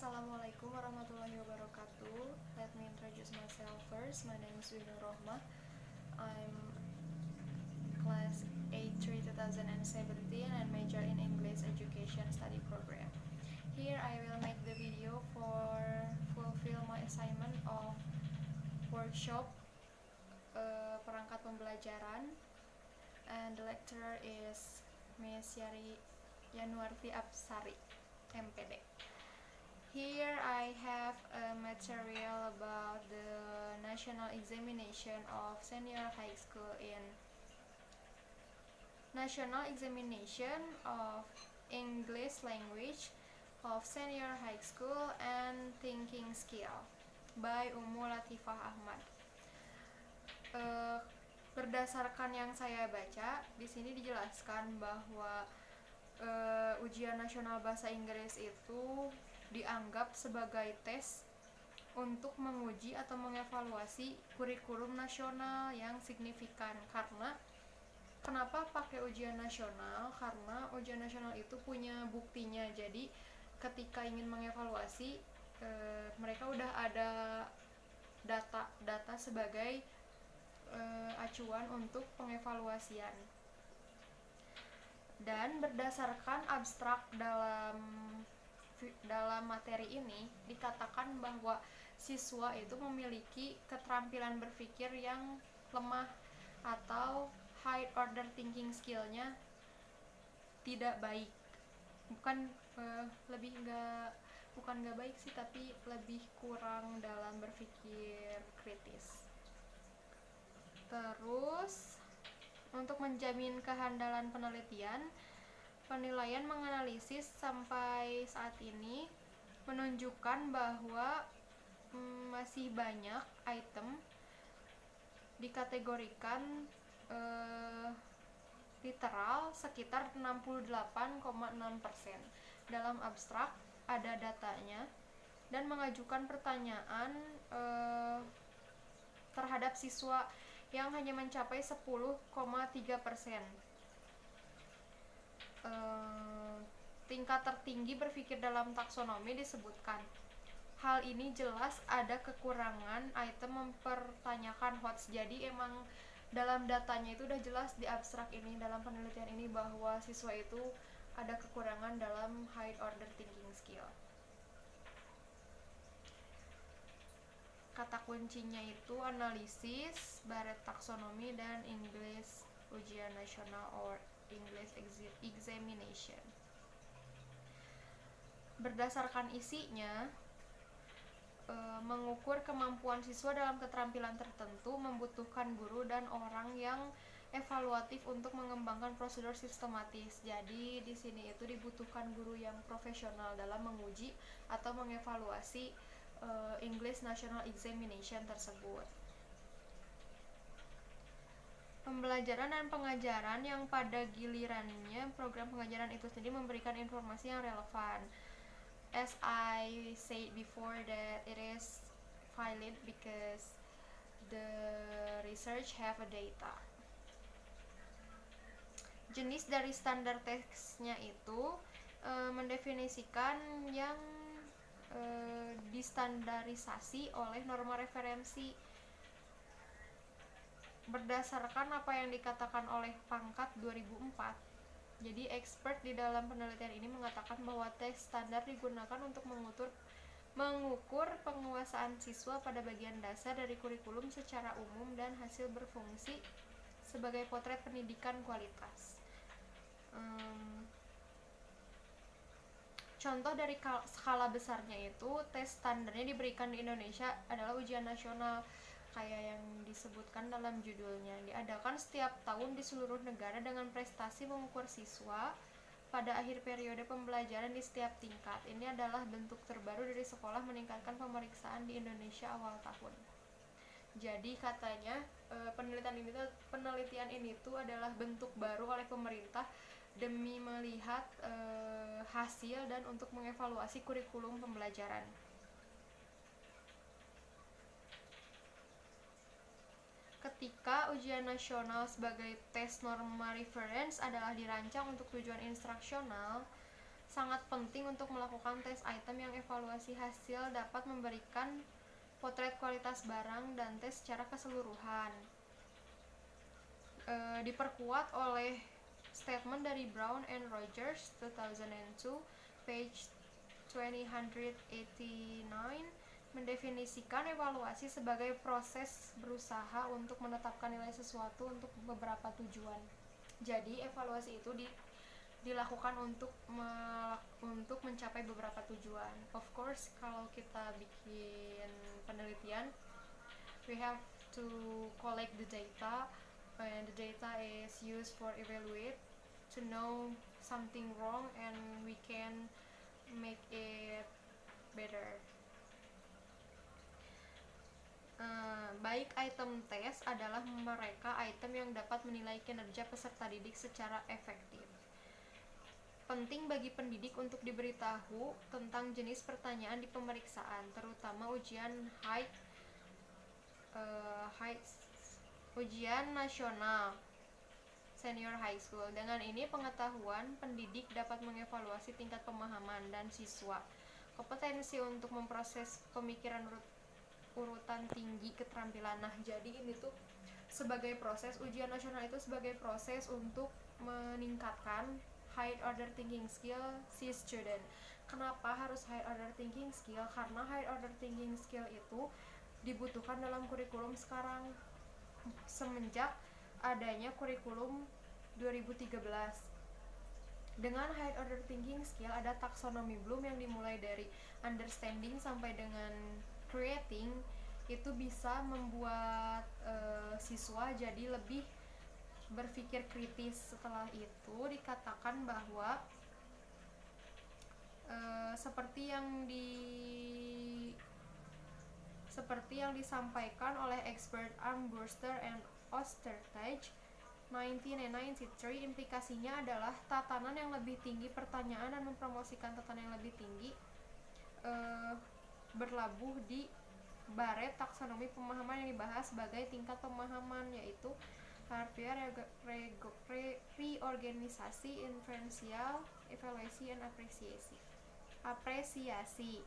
Assalamualaikum warahmatullahi wabarakatuh. Let me introduce myself first. My name is Winur Rohmah. I'm class 83 2017 and major in English Education Study Program. Here I will make the video for fulfill my assignment of workshop perangkat pembelajaran, and the lecturer is Miss Yari Yanuarti Absari, MPD. Here I have a material about the national examination of senior high school in national examination of English language of senior high school and thinking skill by Ummu Latifah Ahmad. Berdasarkan yang saya baca, di sini dijelaskan bahwa ujian nasional bahasa Inggris itu dianggap sebagai tes untuk menguji atau mengevaluasi kurikulum nasional yang signifikan. Karena kenapa pakai ujian nasional? Karena ujian nasional itu punya buktinya. Jadi ketika ingin mengevaluasi, mereka udah ada data sebagai acuan untuk pengevaluasian. Dan berdasarkan abstrak dalam materi ini dikatakan bahwa siswa itu memiliki keterampilan berpikir yang lemah atau high order thinking skill-nya tidak baik. Bukan nggak baik sih, tapi lebih kurang dalam berpikir kritis. Terus untuk menjamin kehandalan penelitian, penilaian menganalisis sampai saat ini menunjukkan bahwa masih banyak item dikategorikan literal sekitar 68,6%. Dalam abstrak ada datanya dan mengajukan pertanyaan terhadap siswa yang hanya mencapai 10,3%. Tingkat tertinggi berpikir dalam taksonomi disebutkan. Hal ini jelas ada kekurangan item mempertanyakan hots. Jadi emang dalam datanya itu udah jelas di abstrak ini, dalam penelitian ini, bahwa siswa itu ada kekurangan dalam high order thinking skill. Kata kuncinya itu analisis, Barrett taksonomi, dan English ujian nasional or English examination. Berdasarkan isinya, mengukur kemampuan siswa dalam keterampilan tertentu membutuhkan guru dan orang yang evaluatif untuk mengembangkan prosedur sistematis. Jadi di sini itu dibutuhkan guru yang profesional dalam menguji atau mengevaluasi English National Examination tersebut. Pembelajaran dan pengajaran yang pada gilirannya program pengajaran itu sendiri memberikan informasi yang relevan. As I said before, that it is valid because the research have a data. Jenis dari standar teksnya itu mendefinisikan yang distandarisasi oleh norma referensi berdasarkan apa yang dikatakan oleh Pangkat 2004. Jadi expert di dalam penelitian ini mengatakan bahwa teks standar digunakan untuk mengukur penguasaan siswa pada bagian dasar dari kurikulum secara umum dan hasil berfungsi sebagai potret pendidikan kualitas. Contoh dari skala besarnya itu, tes standarnya diberikan di Indonesia adalah ujian nasional, kayak yang disebutkan dalam judulnya. Diadakan setiap tahun di seluruh negara dengan prestasi mengukur siswa pada akhir periode pembelajaran di setiap tingkat. Ini adalah bentuk terbaru dari sekolah meningkatkan pemeriksaan di Indonesia awal tahun. Jadi katanya penelitian ini tuh adalah bentuk baru oleh pemerintah demi melihat hasil dan untuk mengevaluasi kurikulum pembelajaran. Ketika ujian nasional sebagai tes norma reference adalah dirancang untuk tujuan instruksional, sangat penting untuk melakukan tes item yang evaluasi hasil dapat memberikan potret kualitas barang dan tes secara keseluruhan. Diperkuat oleh statement dari Brown and Rogers 2002 page 289 mendefinisikan evaluasi sebagai proses berusaha untuk menetapkan nilai sesuatu untuk beberapa tujuan. Jadi evaluasi itu dilakukan untuk mencapai beberapa tujuan. Of course, kalau kita bikin penelitian, we have to collect the data, and the data is used for evaluate to know something wrong and we can make it better. Baik item tes adalah mereka item yang dapat menilai kinerja peserta didik secara efektif. Penting bagi pendidik untuk diberitahu tentang jenis pertanyaan di pemeriksaan, terutama ujian ujian nasional senior high school. Dengan ini pengetahuan pendidik dapat mengevaluasi tingkat pemahaman dan siswa, kompetensi untuk memproses pemikiran urutan tinggi keterampilan. Nah, jadi ini tuh sebagai proses ujian nasional itu sebagai proses untuk meningkatkan high order thinking skill si student. Kenapa harus high order thinking skill? Karena high order thinking skill itu dibutuhkan dalam kurikulum sekarang semenjak adanya kurikulum 2013. Dengan high order thinking skill ada taksonomi Bloom yang dimulai dari understanding sampai dengan creating, itu bisa membuat siswa jadi lebih berpikir kritis. Setelah itu dikatakan bahwa seperti yang disampaikan oleh expert Armbruster and Ostertag 1993, implikasinya adalah tatanan yang lebih tinggi pertanyaan dan mempromosikan tatanan yang lebih tinggi berlabuh di baret taksonomi pemahaman yang dibahas sebagai tingkat pemahaman, yaitu harfiah, reorganisasi, inferensial, evaluasi, dan apresiasi.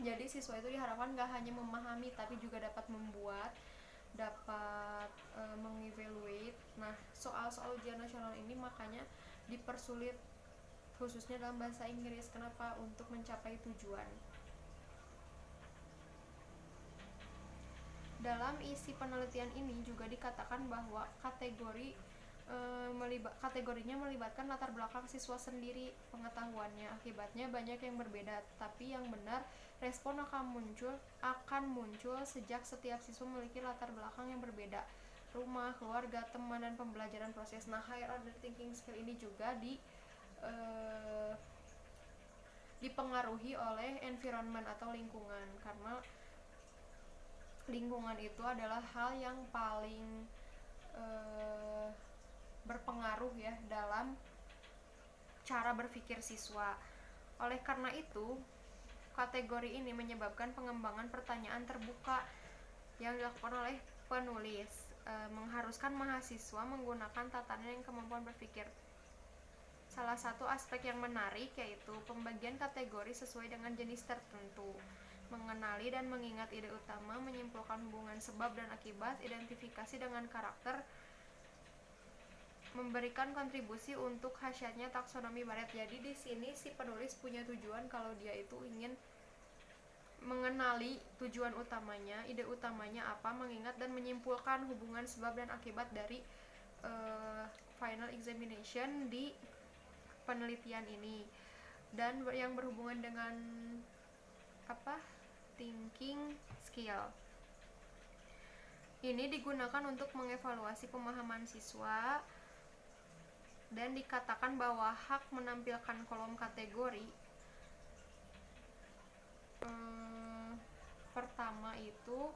Jadi siswa itu diharapkan gak hanya memahami tapi juga dapat mengevaluate. Nah, soal-soal ujian nasional ini makanya dipersulit khususnya dalam bahasa Inggris. Kenapa? Untuk mencapai tujuan. Dalam isi penelitian ini juga dikatakan bahwa kategorinya melibatkan latar belakang siswa sendiri, pengetahuannya. Akibatnya banyak yang berbeda, tapi yang benar respon akan muncul sejak setiap siswa memiliki latar belakang yang berbeda, rumah, keluarga, teman, dan pembelajaran proses. Nah, higher order thinking skill ini juga dipengaruhi oleh environment atau lingkungan, karena lingkungan itu adalah hal yang paling berpengaruh ya dalam cara berpikir siswa. Oleh karena itu, kategori ini menyebabkan pengembangan pertanyaan terbuka yang dilakukan oleh penulis, mengharuskan mahasiswa menggunakan tatanan yang kemampuan berpikir. Salah satu aspek yang menarik yaitu pembagian kategori sesuai dengan jenis tertentu, mengenali dan mengingat ide utama, menyimpulkan hubungan sebab dan akibat, identifikasi dengan karakter, memberikan kontribusi untuk khasiatnya taksonomi baret. Jadi di sini si penulis punya tujuan kalau dia itu ingin mengenali tujuan utamanya, ide utamanya apa, mengingat dan menyimpulkan hubungan sebab dan akibat dari final examination di penelitian ini, dan yang berhubungan dengan thinking skill. Ini digunakan untuk mengevaluasi pemahaman siswa, dan dikatakan bahwa hak menampilkan kolom kategori pertama itu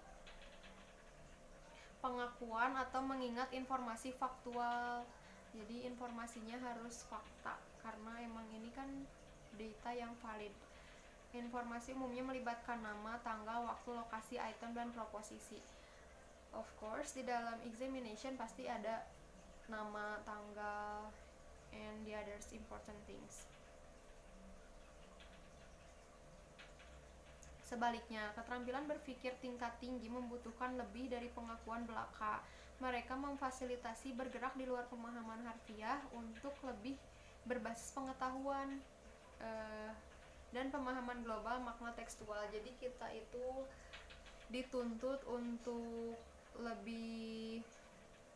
pengakuan atau mengingat informasi faktual. Jadi informasinya harus fakta karena emang ini kan data yang valid. Informasi umumnya melibatkan nama, tanggal, waktu, lokasi, item, dan proposisi. Of course, di dalam examination pasti ada nama, tanggal, and the others important things. Sebaliknya, keterampilan berpikir tingkat tinggi membutuhkan lebih dari pengakuan belaka. Mereka memfasilitasi bergerak di luar pemahaman harfiah untuk lebih berbasis pengetahuan dan pemahaman global makna tekstual. Jadi kita itu dituntut untuk lebih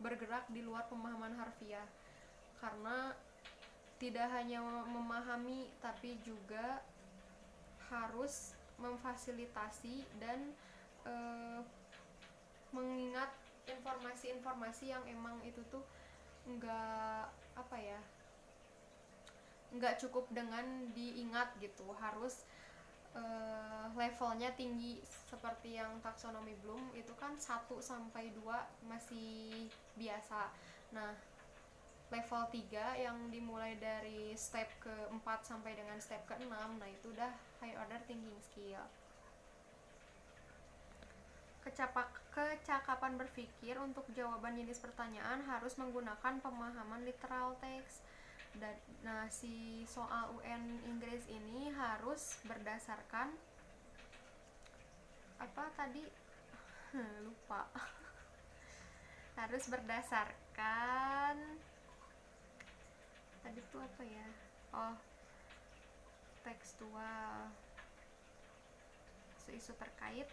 bergerak di luar pemahaman harfiah, karena tidak hanya memahami tapi juga harus memfasilitasi dan mengingat informasi-informasi yang emang itu tuh nggak cukup dengan diingat gitu, harus levelnya tinggi. Seperti yang taksonomi Bloom itu kan 1-2 masih biasa. Nah, level 3 yang dimulai dari step ke-4 sampai dengan step ke-6, nah itu udah high order thinking skill. Kecakapan berpikir untuk jawaban jenis pertanyaan harus menggunakan pemahaman literal teks. Nah, si soal UN Inggris ini harus berdasarkan apa tadi? Lupa. Harus berdasarkan tadi tuh apa ya? Tekstual, isu terkait.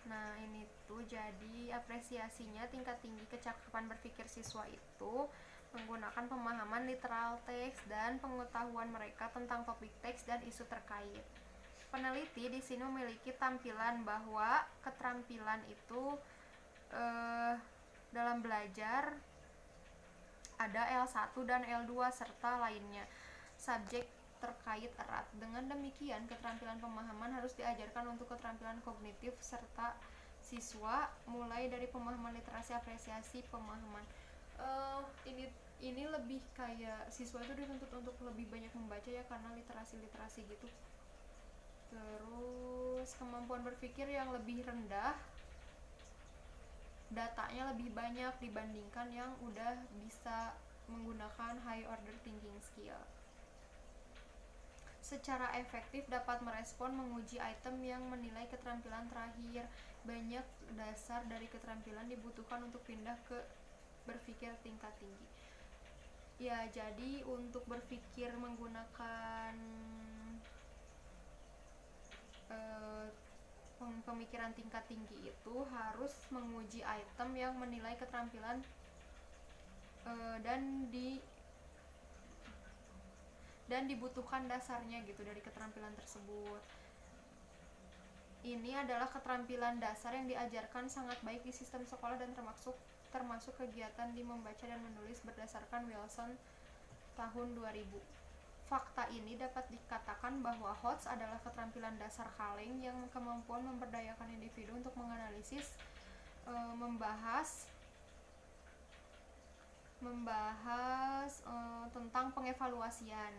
Nah, ini tuh jadi apresiasinya tingkat tinggi kecakapan berpikir siswa itu menggunakan pemahaman literal teks dan pengetahuan mereka tentang topik teks dan isu terkait. Peneliti di sini memiliki tampilan bahwa keterampilan itu dalam belajar ada L1 dan L2 serta lainnya. Subjek terkait erat. Dengan demikian, keterampilan pemahaman harus diajarkan untuk keterampilan kognitif serta siswa, mulai dari pemahaman literasi, apresiasi pemahaman. Ini lebih kayak siswa itu dituntut untuk lebih banyak membaca ya, karena literasi gitu. Terus kemampuan berpikir yang lebih rendah, datanya lebih banyak dibandingkan yang udah bisa menggunakan high order thinking skill. Secara efektif dapat merespon menguji item yang menilai keterampilan terakhir. Banyak dasar dari keterampilan dibutuhkan untuk pindah ke berpikir tingkat tinggi. Ya, jadi untuk berpikir menggunakan pemikiran tingkat tinggi itu harus menguji item yang menilai keterampilan dan dibutuhkan dasarnya gitu dari keterampilan tersebut. Ini adalah keterampilan dasar yang diajarkan sangat baik di sistem sekolah dan termasuk kegiatan di membaca dan menulis berdasarkan Wilson tahun 2000. Fakta ini dapat dikatakan bahwa HOTS adalah keterampilan dasar kaleng yang kemampuan memberdayakan individu untuk menganalisis, membahas tentang pengevaluasian.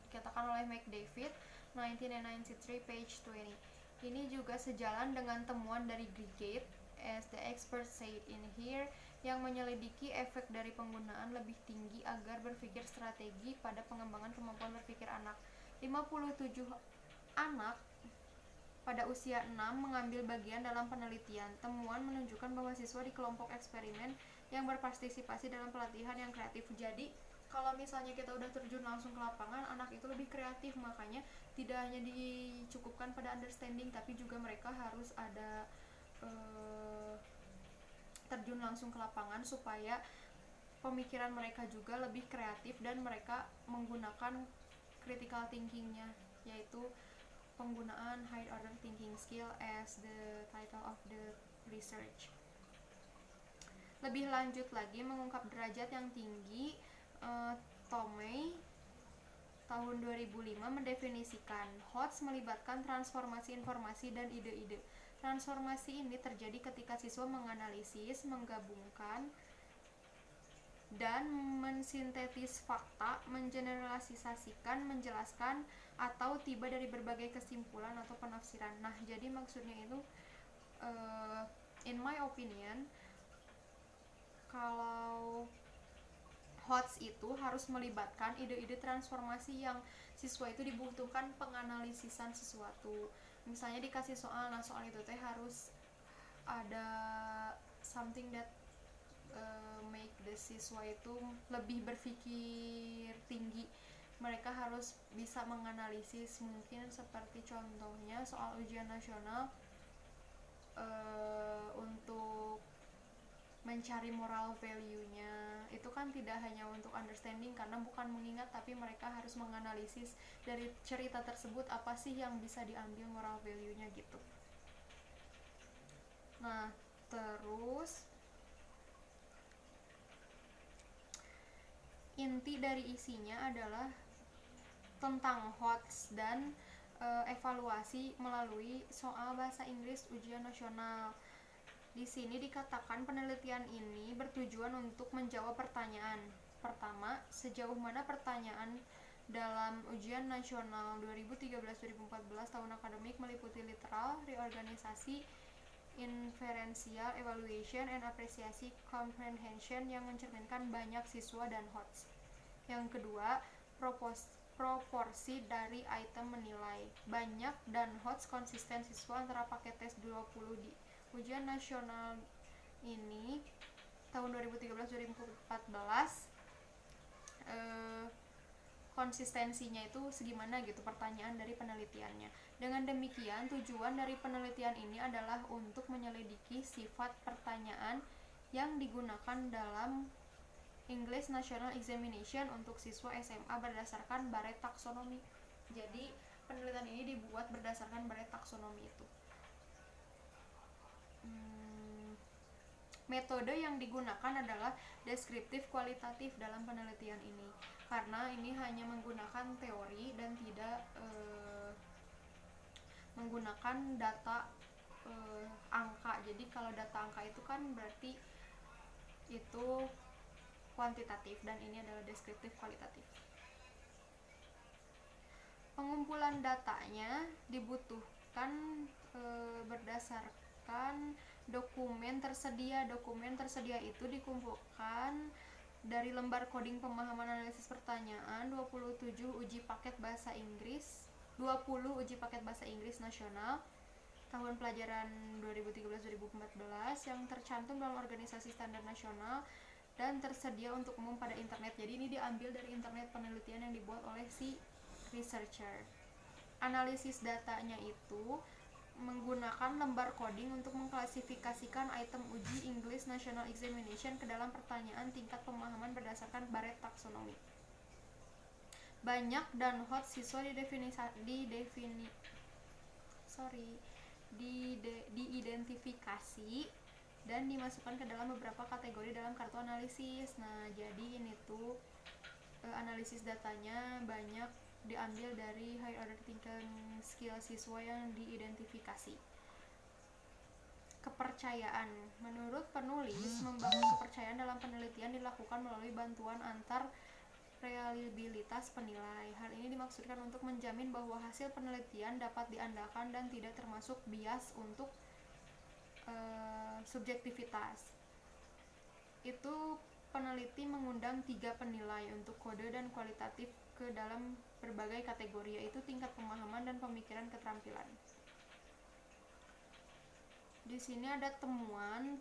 Dikatakan oleh McDavid 1993 page 20. Ini juga sejalan dengan temuan dari Grigate, as the expert said in here, yang menyelidiki efek dari penggunaan lebih tinggi agar berpikir strategi pada pengembangan kemampuan berpikir anak. 57 anak pada usia 6 mengambil bagian dalam penelitian. Temuan menunjukkan bahwa siswa di kelompok eksperimen yang berpartisipasi dalam pelatihan yang kreatif. Jadi, kalau misalnya kita udah terjun langsung ke lapangan, anak itu lebih kreatif. Makanya tidak hanya dicukupkan pada understanding, tapi juga mereka harus ada terjun langsung ke lapangan supaya pemikiran mereka juga lebih kreatif dan mereka menggunakan critical thinkingnya, yaitu penggunaan high order thinking skill as the title of the research. Lebih lanjut lagi, mengungkap derajat yang tinggi, Tomei tahun 2005 mendefinisikan HOTS melibatkan transformasi informasi dan ide-ide. Transformasi ini terjadi ketika siswa menganalisis, menggabungkan, dan mensintetis fakta, mengeneralisasikan, menjelaskan, atau tiba dari berbagai kesimpulan atau penafsiran. Nah, jadi maksudnya itu, in my opinion, kalau HOTS itu harus melibatkan ide-ide transformasi yang siswa itu dibutuhkan penganalisisan sesuatu. Misalnya dikasih soal, nah soal itu teh harus ada something that make the siswa itu lebih berpikir tinggi. Mereka harus bisa menganalisis, mungkin seperti contohnya soal ujian nasional, untuk mencari moral value-nya itu kan tidak hanya untuk understanding karena bukan mengingat, tapi mereka harus menganalisis dari cerita tersebut apa sih yang bisa diambil moral value-nya gitu. Nah, terus inti dari isinya adalah tentang HOTS dan evaluasi melalui soal bahasa Inggris ujian nasional. Di sini dikatakan penelitian ini bertujuan untuk menjawab pertanyaan. Pertama, sejauh mana pertanyaan dalam ujian nasional 2013-2014 tahun akademik meliputi literal, reorganisasi, inferensial, evaluation, and apresiasi comprehension yang mencerminkan banyak siswa dan HOTS. Yang kedua, proporsi dari item menilai. Banyak dan HOTS konsisten siswa antara paket tes 20 di ujian nasional ini tahun 2013-2014 konsistensinya itu segimana gitu pertanyaan dari penelitiannya. Dengan demikian, tujuan dari penelitian ini adalah untuk menyelidiki sifat pertanyaan yang digunakan dalam English National Examination untuk siswa SMA berdasarkan Barrett Taxonomy. Jadi, penelitian ini dibuat berdasarkan Barrett Taxonomy itu. Metode yang digunakan adalah deskriptif kualitatif dalam penelitian ini, karena ini hanya menggunakan teori dan tidak menggunakan data angka. Jadi kalau data angka itu kan berarti itu kuantitatif dan ini adalah deskriptif kualitatif. Pengumpulan datanya dibutuhkan berdasarkan dokumen tersedia. Dokumen tersedia itu dikumpulkan dari lembar coding pemahaman analisis pertanyaan, 27 uji paket bahasa Inggris, 20 uji paket bahasa Inggris nasional tahun pelajaran 2013-2014 yang tercantum dalam organisasi standar nasional dan tersedia untuk umum pada internet. Jadi ini diambil dari internet penelitian yang dibuat oleh si researcher. Analisis datanya itu menggunakan lembar coding untuk mengklasifikasikan item uji English National Examination ke dalam pertanyaan tingkat pemahaman berdasarkan Barrett Taxonomy. Banyak dan HOTS siswa diidentifikasi dan dimasukkan ke dalam beberapa kategori dalam kartu analisis. Nah, jadi ini tuh analisis datanya banyak diambil dari high order thinking skill siswa yang diidentifikasi. Kepercayaan. Menurut penulis, membangun kepercayaan dalam penelitian dilakukan melalui bantuan antar reliabilitas penilai. Hal ini dimaksudkan untuk menjamin bahwa hasil penelitian dapat diandalkan dan tidak termasuk bias untuk subjektivitas. Itu peneliti mengundang 3 penilai untuk kode dan kualitatif ke dalam berbagai kategori, yaitu tingkat pemahaman dan pemikiran keterampilan. Di sini ada temuan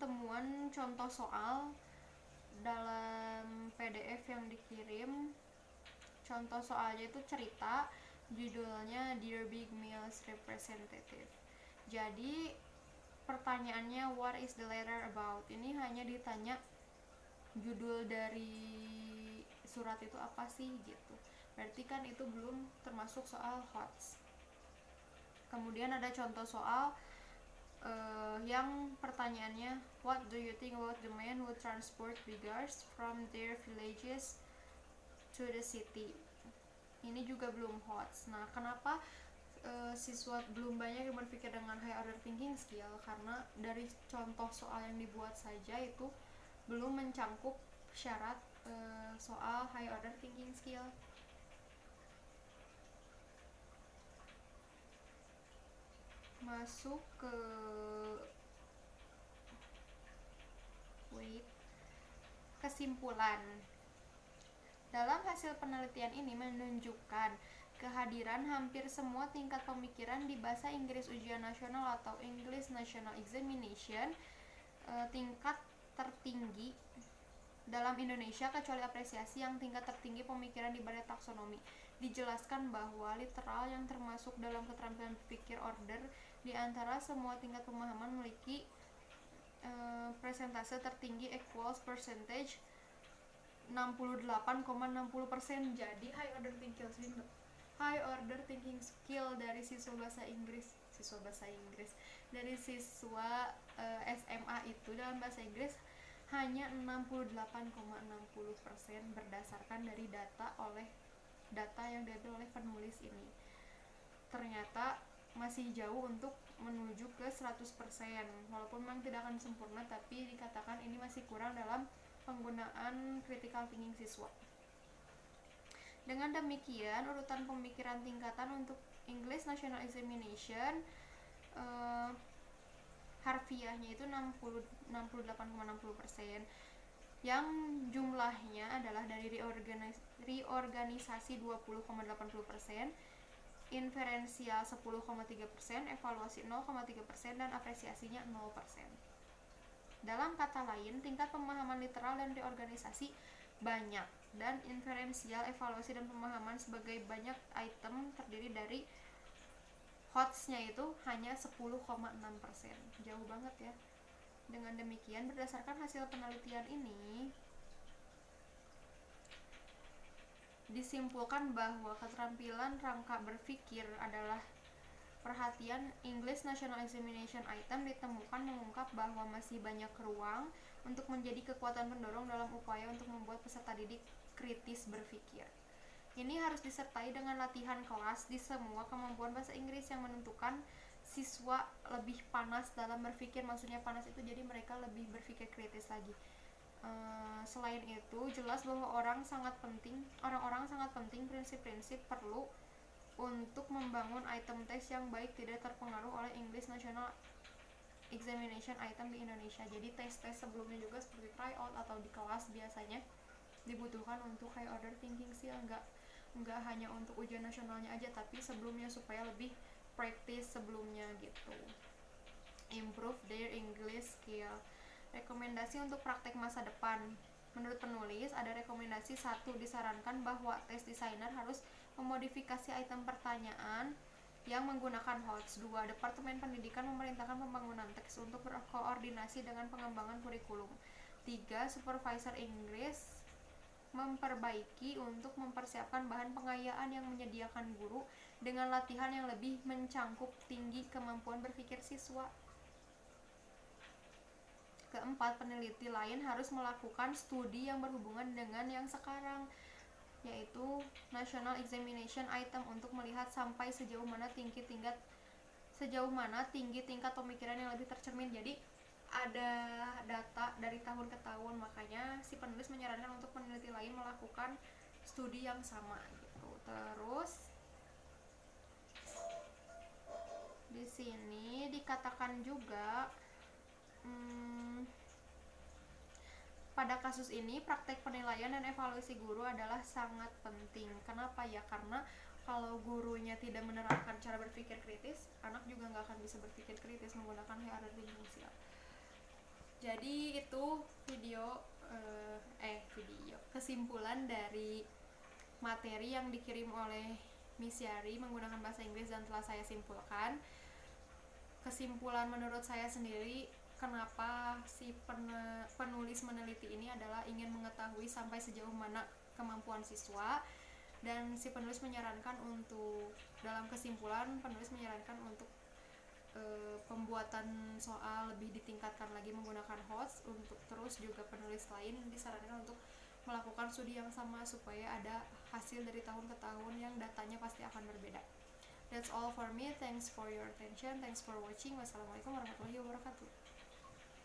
contoh soal dalam PDF yang dikirim. Contoh soalnya itu cerita, judulnya Dear Big Meals Representative. Jadi pertanyaannya what is the letter about? Ini hanya ditanya judul dari surat itu apa sih gitu. Berarti kan itu belum termasuk soal HOTS. Kemudian ada contoh soal yang pertanyaannya what do you think about the men who transport beggars from their villages to the city? Ini juga belum HOTS. Nah, kenapa siswa belum banyak yang berpikir dengan high order thinking skill? Karena dari contoh soal yang dibuat saja itu belum mencangkup syarat soal high order thinking skill. Masuk ke kesimpulan. Dalam hasil penelitian ini menunjukkan kehadiran hampir semua tingkat pemikiran di bahasa Inggris ujian nasional atau English National Examination tingkat tertinggi dalam Indonesia kecuali apresiasi yang tingkat tertinggi pemikiran di badan taksonomi. Dijelaskan bahwa literal yang termasuk dalam keterampilan berpikir order di antara semua tingkat pemahaman memiliki persentase tertinggi equals percentage 68,60%. Jadi high order thinking skill dari siswa SMA itu dalam bahasa Inggris hanya 68,60% berdasarkan dari data yang diambil oleh penulis ini. Ternyata masih jauh untuk menuju ke 100%. Walaupun memang tidak akan sempurna, tapi dikatakan ini masih kurang dalam penggunaan critical thinking siswa. Dengan demikian, urutan pemikiran tingkatan untuk English National Examination harfiahnya itu 68,60%, yang jumlahnya adalah dari reorganisasi 20,80%, inferensial 10,3%, evaluasi 0,3%, dan apresiasinya 0%. Dalam kata lain, tingkat pemahaman literal dan reorganisasi banyak, dan inferensial, evaluasi, dan pemahaman sebagai banyak item terdiri dari HOTS-nya itu hanya 10,6%. Jauh banget ya. Dengan demikian, berdasarkan hasil penelitian ini, disimpulkan bahwa keterampilan rangka berpikir adalah perhatian English National Examination item ditemukan mengungkap bahwa masih banyak ruang untuk menjadi kekuatan pendorong dalam upaya untuk membuat peserta didik kritis berpikir. Ini harus disertai dengan latihan kelas di semua kemampuan bahasa Inggris yang menentukan siswa lebih panas dalam berpikir. Maksudnya panas itu jadi mereka lebih berpikir kritis lagi. Selain itu, jelas bahwa orang-orang sangat penting prinsip-prinsip perlu untuk membangun item teks yang baik tidak terpengaruh oleh English National Examination item di Indonesia. Jadi tes-tes sebelumnya juga seperti tryout atau di kelas biasanya dibutuhkan untuk high order thinking skill, enggak hanya untuk ujian nasionalnya aja, tapi sebelumnya supaya lebih practice sebelumnya gitu. Improve their English skill. Rekomendasi untuk praktek masa depan. Menurut penulis, ada rekomendasi 1. Disarankan bahwa tes designer harus memodifikasi item pertanyaan yang menggunakan HOTS. 2. Departemen Pendidikan memerintahkan pembangunan teks untuk berkoordinasi dengan pengembangan kurikulum. 3. Supervisor Inggris memperbaiki untuk mempersiapkan bahan pengayaan yang menyediakan guru dengan latihan yang lebih mencangkup tinggi kemampuan berpikir siswa. 4. Peneliti lain harus melakukan studi yang berhubungan dengan yang sekarang, yaitu National Examination item untuk melihat sampai sejauh mana tinggi tingkat pemikiran yang lebih tercermin. Jadi ada data dari tahun ke tahun, makanya si penulis menyarankan untuk peneliti lain melakukan studi yang sama gitu. Terus di sini dikatakan juga pada kasus ini praktek penilaian dan evaluasi guru adalah sangat penting. Kenapa ya? Karena kalau gurunya tidak menerapkan cara berpikir kritis, anak juga nggak akan bisa berpikir kritis menggunakan high order thinking skill. Jadi itu video kesimpulan dari materi yang dikirim oleh Miss Yari menggunakan bahasa Inggris dan telah saya simpulkan. Kesimpulan menurut saya sendiri, kenapa si penulis meneliti ini adalah ingin mengetahui sampai sejauh mana kemampuan siswa, dan si penulis menyarankan untuk, dalam kesimpulan penulis menyarankan untuk pembuatan soal lebih ditingkatkan lagi menggunakan HOTS. Untuk terus juga penulis lain disarankan untuk melakukan studi yang sama supaya ada hasil dari tahun ke tahun yang datanya pasti akan berbeda. That's all for me. Thanks for your attention. Thanks for watching. Wassalamualaikum warahmatullahi wabarakatuh.